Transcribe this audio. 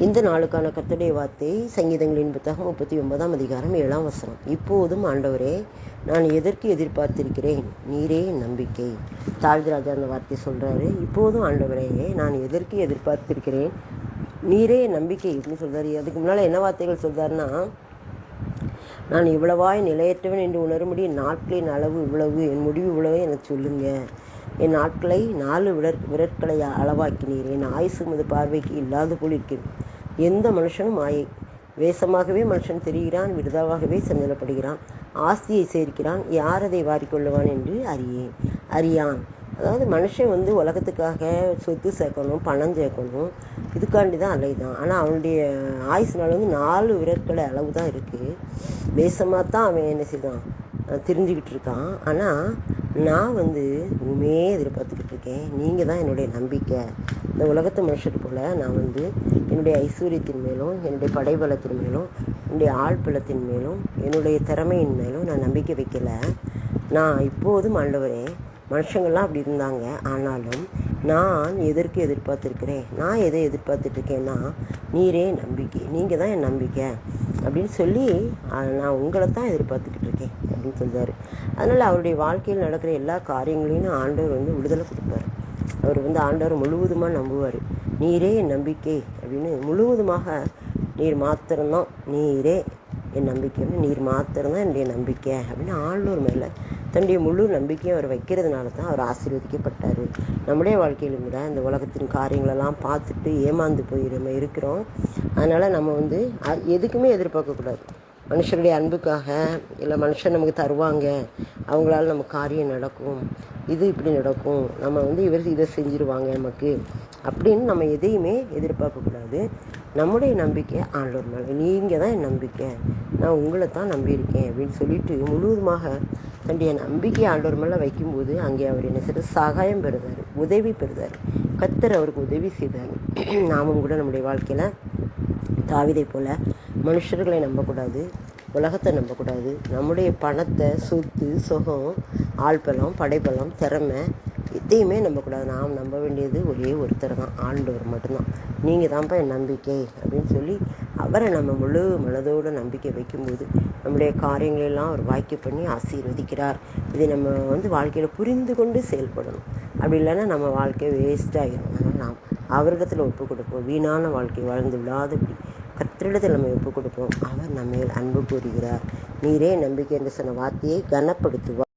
இந்த நாளுக்கான கர்த்தருடைய வார்த்தை சங்கீதங்களின் புத்தகம் 39ஆம் அதிகாரம் 7ஆம் வசனம். இப்போதும் ஆண்டவரே, நான் எதற்கு எதிர்பார்த்திருக்கிறேன், நீரே என் நம்பிக்கை. தாழ்ராஜா அந்த வார்த்தை சொல்றாரு. இப்போதும் ஆண்டவரே, நான் எதற்கு எதிர்பார்த்திருக்கிறேன், நீரே என் நம்பிக்கை அப்படின்னு சொல்றாரு. அதுக்கு முன்னால என்ன வார்த்தைகள் சொல்றாருன்னா, நான் இவ்வளவாய் நிலையற்றவன் என்று உணரும்படி என் நாட்களின் அளவு இவ்வளவு, என் முடிவு இவ்வளவு எனக்கு சொல்லுங்க. என் நாட்களை 4 விரற்களை அளவாக்கினீர். என் ஆயுசு உமது பார்வைக்கு இல்லாத போல் இருக்கிறது. எந்த மனுஷனும் மாயை. வேஷமாகவே மனுஷன் தெரிகிறான், விருதாவாகவே சஞ்சலப்படுகிறான், ஆஸ்தியை சேர்க்கிறான், யார் அதை வாரிக்கொள்ளுவான் என்று அறியான். அதாவது மனுஷன் உலகத்துக்காக சொத்து சேர்க்கணும், பணம் சேர்க்கணும், இதுக்காண்டி தான் அலைதான். ஆனால் அவனுடைய ஆயுசு நாள் 4 விரற்களை அளவு தான் இருக்குது. வேஷமாக தான் அவன் என்ன செய்தான், தெரிஞ்சுக்கிட்டு இருக்கான். ஆனால் நான் உண்மையே எதிர்பார்த்துக்கிட்டு இருக்கேன். நீங்கள் தான் என்னுடைய நம்பிக்கை. இந்த உலகத்து மனுஷர் போல் நான் என்னுடைய ஐஸ்வர்யத்தின் மேலும், என்னுடைய படைபலத்தின் மேலும், என்னுடைய ஆழ்பலத்தின் மேலும், என்னுடைய திறமையின் மேலும் நான் நம்பிக்கை வைக்கலை. நான் இப்போதும் ஆண்டவரே, மனுஷங்கள்லாம் அப்படி இருந்தாங்க, ஆனாலும் நான் எதற்கு எதிர்பார்த்துருக்கிறேன், நான் எதை எதிர்பார்த்துட்ருக்கேன்னா, நீரே நம்பிக்கை, நீங்கள் தான் என் நம்பிக்கை அப்படின்னு சொல்லி நான் உங்களை தான் எதிர்பார்த்துக்கிட்டு இருக்கேன் அப்படின்னு சொல்கிறார். அதனால் அவருடைய வாழ்க்கையில் நடக்கிற எல்லா காரியங்களையும் ஆண்டவர் விடுதலை கொடுப்பார். அவர் ஆண்டவர் முழுவதுமாக நம்புவார். நீரே என் நம்பிக்கை அப்படின்னு முழுவதுமாக, நீர் மாத்திரம்தான், நீரே என் நம்பிக்கைன்னு, நீர் மாத்திரம்தான் என்னுடைய நம்பிக்கை அப்படின்னு ஆண்டவர் மேலே தன்னுடைய முழு நம்பிக்கையை அவர் வைக்கிறதுனால தான் அவர் ஆசீர்வதிக்கப்பட்டார். நம்முடைய வாழ்க்கையிலும் கூட இந்த உலகத்தின் காரியங்களெல்லாம் பார்த்துட்டு ஏமாந்து போய் நம்ம இருக்கிறோம். அதனால் நம்ம எதுக்குமே எதிர்பார்க்கக்கூடாது. மனுஷருடைய அன்புக்காக, இல்லை மனுஷன் நமக்கு தருவாங்க, அவங்களால நம்ம காரியம் நடக்கும், இது இப்படி நடக்கும், நம்ம இவர் இதை செஞ்சிருவாங்க நமக்கு அப்படின்னு நம்ம எதையுமே எதிர்பார்க்கக்கூடாது. நம்முடைய நம்பிக்கை ஆண்டவர் மேலே. நீங்கள் தான் என் நம்பிக்கை, நான் உங்களை தான் நம்பியிருக்கேன் அப்படின்னு சொல்லிட்டு முழுவதுமாக தன்னுடைய நம்பிக்கை ஆண்டவர் மேலே வைக்கும்போது அங்கே அவர் என்ன செய்தார், சகாயம் பெறுதார், உதவி பெறுதார். கர்த்தர் அவருக்கு உதவி செய்தார். நாமும் கூட நம்முடைய வாழ்க்கையில் தாவீதை போல் மனுஷர்களை நம்பக்கூடாது, உலகத்தை நம்பக்கூடாது. நம்முடைய பணத்தை, சொத்து, சுகம், ஆள்பலம், படைபலம், திறமை எதையுமே நம்பக்கூடாது. நாம் நம்ப வேண்டியது ஒரே ஒருத்தர் தான், ஆண்டவர் மட்டும்தான். நீங்கள் தான்ப்பா என் நம்பிக்கை அப்படின்னு சொல்லி அவரை நம்ம முழு மனதோடு நம்பிக்கை வைக்கும்போது நம்முடைய காரியங்களெல்லாம் அவர் வாய்க்க பண்ணி ஆசீர்வதிக்கிறார். இதை நம்ம வாழ்க்கையில் புரிந்து கொண்டு செயல்படணும். அப்படி இல்லைன்னா நம்ம வாழ்க்கை வேஸ்ட்டாகிடும். அதனால் நாம் அவரிடத்தில் ஒப்பு கொடுப்போம். வீணான வாழ்க்கை வாழ்ந்து விடாதபடி கர்த்தரிடத்தில் நம்ம ஒப்பு கொடுப்போம். அவர் நம்ம மேல் அன்பு கூறுகிறார். நீரே நம்பிக்கை என்று சொன்ன வார்த்தையை கனப்படுத்துவார்.